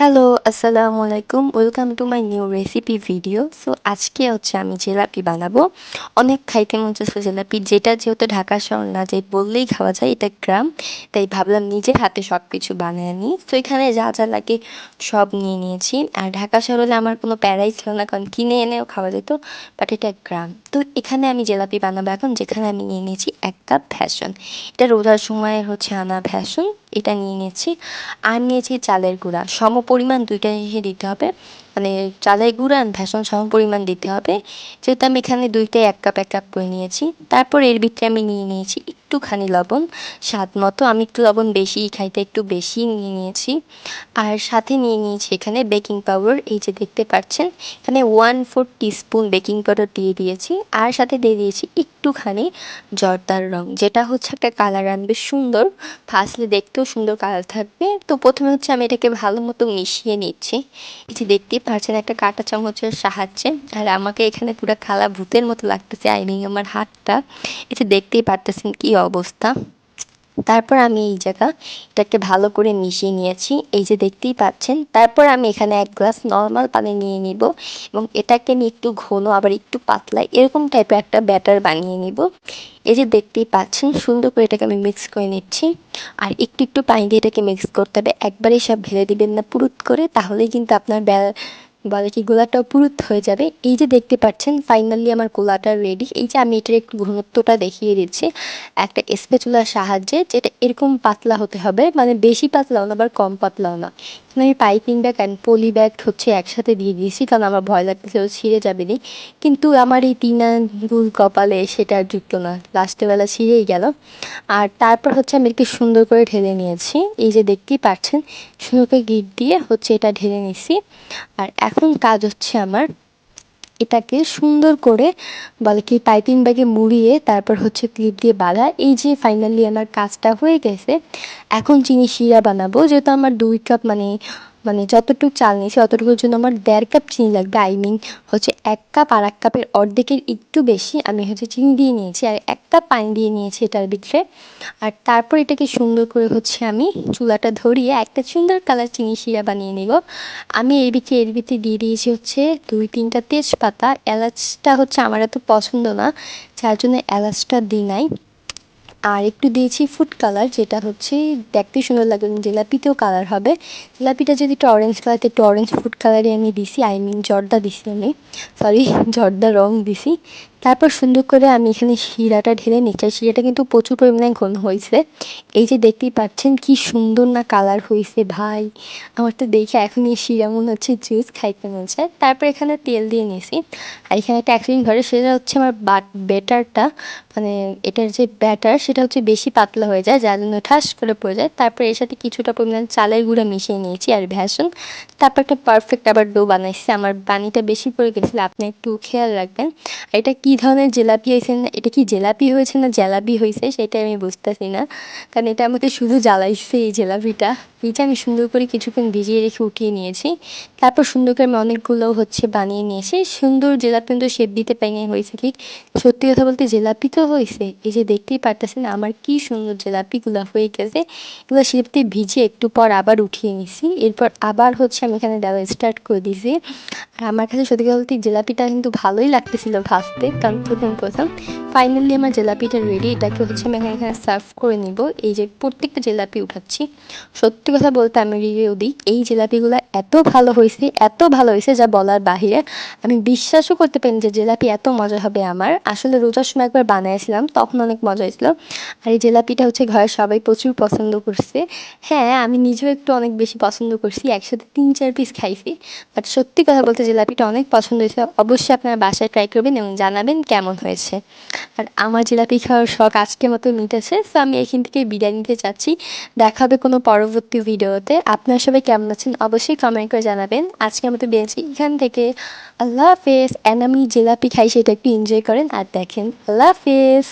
Hello, আসসালামু আলাইকুম। Welcome to my new recipe video. So আজকে আমি জিলাপি বানাবো। অনেক খাইতে মন চাচ্ছে জিলাপি, যেটা যেহেতু ঢাকা শহর না, যে বললেই খাওয়া যায়, এটা গ্রাম। তাই ভাবলাম নিজের হাতে সব কিছু বানিয়ে নিই। তো এখানে যা যা লাগে সব নিয়ে নিয়েছি। আর ঢাকা শহর হলে আমার কোনো প্যারাই ছিল না, কারণ কিনে এনেও খাওয়া যেত। বাট এটা গ্রাম। তো এখানে আমি জিলাপি বানাবো এখন, যেখানে আমি নিয়ে নিয়েছি 1 কাপ ভ্যাসন। এটা রোজার সময় আনা ভ্যাসন, এটা নিয়ে নিয়েছি। আর নিয়েছি চালের গুঁড়া, সমপরিমাণ দুইটা জিনিসই দিতে হবে। মানে চালের গুঁড়া আর ভেষন সমপরিমাণ দিতে হবে। যেহেতু আমি এখানে দুইটাই 1 কাপ 1 কাপ করে নিয়েছি। তারপর এর ভিতরে আমি নিয়ে নিয়েছি একটুখানি লবণ, স্বাদ মতো। আমি একটু লবণ বেশি খাইতে একটু বেশি নিয়ে নিয়েছি। আর সাথে নিয়ে নিয়েছি এখানে বেকিং পাউডার, এই যে দেখতে পাচ্ছেন। এখানে 1/4 টিস্পুন বেকিং পাউডার দিয়ে দিয়েছি। আর সাথে দিয়ে দিয়েছি একটুখানি জর্দার রং, যেটা একটা কালার আনবে সুন্দর। ফার্স্টলি দেখতেও সুন্দর কালার থাকবে। তো প্রথমে আমি এটাকে ভালো মতো মিশিয়ে নিচ্ছি। এই যে দেখতেই পাচ্ছেন একটা কাঁটা চামচের সাহায্যে। আর আমাকে এখানে পুরো কালা ভূতের মতো লাগতেছে, আই মিন আমার হাতটা। এই যে দেখতেই পারতেছেন কি অবস্থা। তারপর আমি এটাকে ভালো করে মিশিয়ে নিয়েছি, এই যে দেখতেই পাচ্ছেন। তারপর আমি এখানে 1 গ্লাস নর্মাল পানি নিয়ে নিব, এবং এটাকে আমি একটু ঘন আবার একটু পাতলা এরকম টাইপের একটা ব্যাটার বানিয়ে নিব। এই যে দেখতেই পাচ্ছেন সুন্দর করে এটাকে আমি মিক্স করে নিচ্ছি। আর একটু একটু পানি দিয়ে এটাকে মিক্স করতে হবে, একবারেই সব ঢেলে দিবেন না পুরুত করে, তাহলেই কিন্তু আপনার বলে কি গোলাটাও পুরুত হয়ে যাবে। এই যে দেখতে পাচ্ছেন ফাইনালি আমার গোলাটা রেডি। এই যে আমি এটার একটু ঘনত্বটা দেখিয়ে দিচ্ছি একটা স্প্যাচুলার সাহায্যে, যেটা এরকম পাতলা হতে হবে, মানে বেশি পাতলাও না আবার কম পাতলাও না। আমি piping bag and poly bag একসাথে দিয়ে দিয়েছি, কারণ আমার ভয় লাগতেছিল ছিঁড়ে যাবে নি। কিন্তু আমার এই দুল কপালে সেটা আর জুটলো না, লাস্টের বেলা ছিঁড়েই গেল। আর তারপর আমি এটাকে সুন্দর করে ঢেলে নিয়েছি, এই যে দেখতেই পাচ্ছেন। সুন্দর করে গিট দিয়ে এটা ঢেলে নিছি। আর এখন কাজ আমার এটাকে সুন্দর করে বলে কি পাইপিং ব্যাগে মুড়িয়ে তারপর ক্লিপ দিয়ে বাঁধা। এই যে ফাইনালি আমার কাজটা হয়ে গেছে। এখন চিনি শিরা বানাবো, যেহেতু আমার 2 কাপ মানে মানে যতটুকু চাল নিয়েছি অতটুকুর জন্য আমার 1.5 কাপ চিনি লাগবে। আই মিন 1 কাপ আর 1 কাপের অর্ধেকের একটু বেশি আমি চিনি দিয়ে নিয়েছি, আর 1 কাপ পানি দিয়ে নিয়েছি এটার ভিতরে। আর তারপর এটাকে সুন্দর করে আমি চুলাটা ধরিয়ে একটা সুন্দর কালার চিনি শিরা বানিয়ে নেব। আমি এর ভিতরে দিয়ে দিয়েছি 2-3টা তেজপাতা। এলাচটা আমার এত পছন্দ না, যার জন্য এলাচটা দিই নাই। আর একটু দিয়েছি ফুড কালার, যেটা দেখতে সুন্দর লাগে, জিলাপিতেও কালার হবে। জিলাপিটা যদি একটু অরেঞ্জ কালার, একটু অরেঞ্জ ফুড কালারে আমি দিছি, আই মিন জর্দা দিছি আমি, সরি জর্দা রং দিছি। তারপর সুন্দর করে আমি এখানে শিরাটা ঢেলে নিচ্ছি। শিরাটা কিন্তু প্রচুর পরিমাণে ঘন হয়েছে। এই যে দেখতেই পাচ্ছেন কি সুন্দর না কালার হয়েছে ভাই। আমার তো দেখে এখনই শিরা মনে হচ্ছে জুস খাইতে মনে হচ্ছে। তারপর এখানে তেল দিয়ে নিয়েছি। আর এখানে একটা অ্যাক্সিডেন্ট ঘটে, সেটা আমার বেটারটা, মানে এটার যে ব্যাটার সেটা বেশি পাতলা হয়ে যায়, যার জন্য ঠাস করে পড়ে যায়। তারপর এর সাথে কিছুটা পরিমাণ চালের গুঁড়া মিশিয়ে নিয়েছি আর ভ্যাসন। তারপর একটা পারফেক্ট আবার ডো বানাইছি। আমার পানিটা বেশি পড়ে গেছিলো, আপনি একটু খেয়াল রাখবেন। এটা কী ধরনের জিলাপি হয়েছে, না এটা কি জিলাপি হয়েছে না জ্যালাপি হয়েছে সেটা আমি বুঝতেছি না, কারণ এটা আমাকে শুধু জ্বালাইছে এই জিলাপিটা। এটা আমি সুন্দর করে কিছুক্ষণ ভিজিয়ে রেখে উঠিয়ে নিয়েছি। তারপর সুন্দর করে আমি অনেকগুলো বানিয়ে নিয়েছি। সুন্দর জিলাপি কিন্তু শেপ দিতে পারিনি, হয়েছে কি সত্যি কথা বলতে জিলাপি তো হয়েছে। এই যে দেখতেই পারতেছেন আমার কি সুন্দর জিলাপিগুলো হয়ে গেছে। এগুলো শেপতে ভিজিয়ে একটু পর আবার উঠিয়ে নিছি। এরপর আবার আমি এখানে দেওয়া স্টার্ট করে দিয়েছি। আর আমার কাছে সত্যি কথা বলতে জিলাপিটা কিন্তু ভালোই লাগতেছিল ভাজতে, কারণ প্রথম প্রথম। ফাইনালি আমার জিলাপিটা রেডি। এটাকে আমি এখানে সার্ভ করে নিব। এই যে প্রত্যেকটা জিলাপি উঠাচ্ছি। সত্যি কথা বলতে আমি রিভিউ দিই, এই জিলাপিগুলো এত ভালো হয়েছে, এত ভালো হয়েছে যা বলার বাহিরে। আমি বিশ্বাসও করতে পারিনি যে জিলাপি এত মজা হবে। আমার আসলে রোজার সময় একবার বানিয়েছিলাম, তখন অনেক মজা হয়েছিল। আর এই জিলাপিটা ঘরের সবাই প্রচুর পছন্দ করছে। হ্যাঁ, আমি নিজেও একটু অনেক বেশি পছন্দ করছি, একসাথে 3-4 পিস খাইছি। বাট সত্যি কথা বলতে জিলাপিটা অনেক পছন্দ হয়েছে। অবশ্যই আপনারা বাসায় ট্রাই করবেন এবং জানাবেন কেমন হয়েছে। আর আমার জিলাপি খাওয়ার শখ আজকের মতো মিটেছে। সো আমি এখান থেকে বিদায় নিতে চাচ্ছি। দেখা হবে কোনো পরবর্তী ভিডিওতে। আপনারা সবাই কেমন আছেন অবশ্যই কমেন্ট করে জানাবেন। আজকের মতো বিদায় নিচ্ছি এখান থেকে। আল্লাহ হাফেজ। অ্যান্ড আমি জিলাপি খাই সেটা একটু এনজয় করেন আর দেখেন। আল্লাহ হাফেজ।